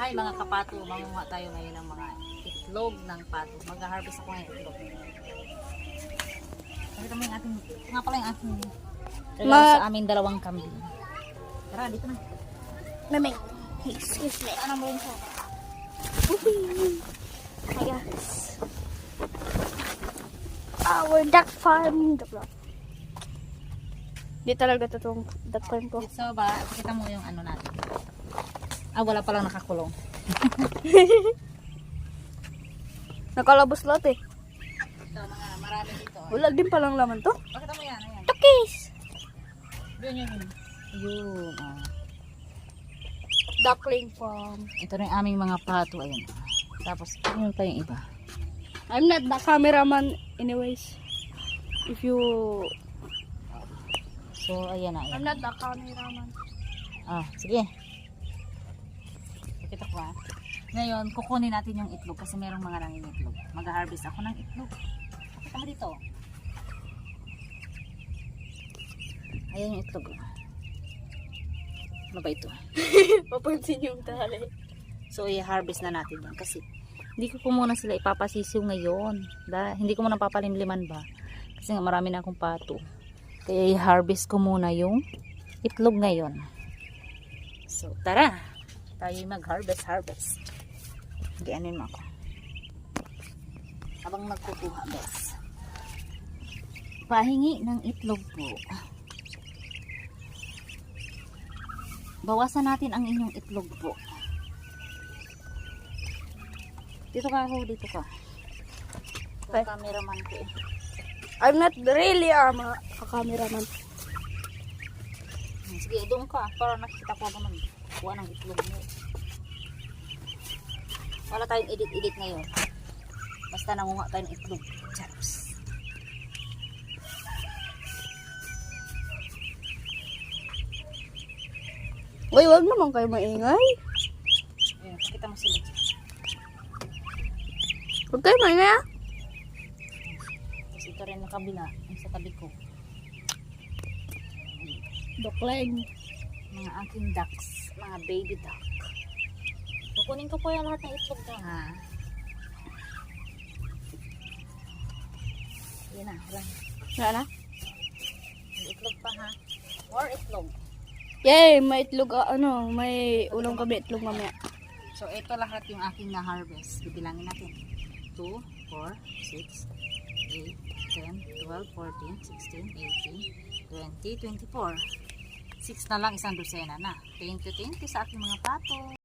Hi mga kapato, mangunga tayo ngayon ng mga itlog ng pato. Mag-harvest ako ngayon itlog. Pakita mo yung ating, nga pala yung ating regalo sa aming dalawang kambing. Tara, dito na. Maming, excuse me. Ano mo rin siya? Hi guys. Our duck farm. Di talaga totoong duck farm ko. So ba, pakita mo yung ano natin. Wala palang nakakulong. Nakalabos lahat eh. Ito, mga marami dito. Wala din palang laman to. Pakita mo yan, ayan. Tukis! Yun. Yun, Duckling farm. Ito na yung aming mga pato, ayan. Tapos, yun pa yung iba. I'm not the cameraman anyways. If you... So, ayan na, I'm ayan. not the cameraman. Sige. Pakita ko Ngayon, kukunin natin yung itlog kasi merong mga nangingitlog. Mag-harvest ako ng itlog. Pakita mo dito. Ayan yung itlog. Ano ba ito? Papansin yung tali. So, i-harvest na natin yan kasi hindi ko muna sila ipapasisiw ngayon. Hindi ko muna papalimliman ba? Kasi nga marami na akong pato. Kaya i-harvest ko muna yung itlog ngayon. So, tara! Tayo mag-harvest. Gianin mo ako. Habang nagkukuha, guys. Pahingi ng itlog po. Bawasan natin ang inyong itlog po. Dito ka ako, dito ka. Ito cameraman ko eh. I'm not really a cameraman. Sige, doon ka. Para nakikita ko naman. Kuha ng itlog mo. Wala tayong edit ngayon. Basta nangunga tayo ng itlog. Chaps. Uy, wag naman kayo maingay. Ayan, kita mo sila. Huwag kayo maingay ah. Tapos ito rin ang kabila. Yung sa tabi ko. Duckling. Mga aking ducks. Mga baby duck. Kukunin ko po yung lahat ng itlog na ha. Yan na. Wala na? May itlog pa ha. More itlog. Yay, may itlog, may ulong kami itlog mamaya. So ito lahat yung aking na-harvest. Bibilangin natin. 2, 4, 6, 8, 10, 12, 14, 16, 18, 20, 24. 6 na lang, isang dosena na. Thank you sa aking mga pato.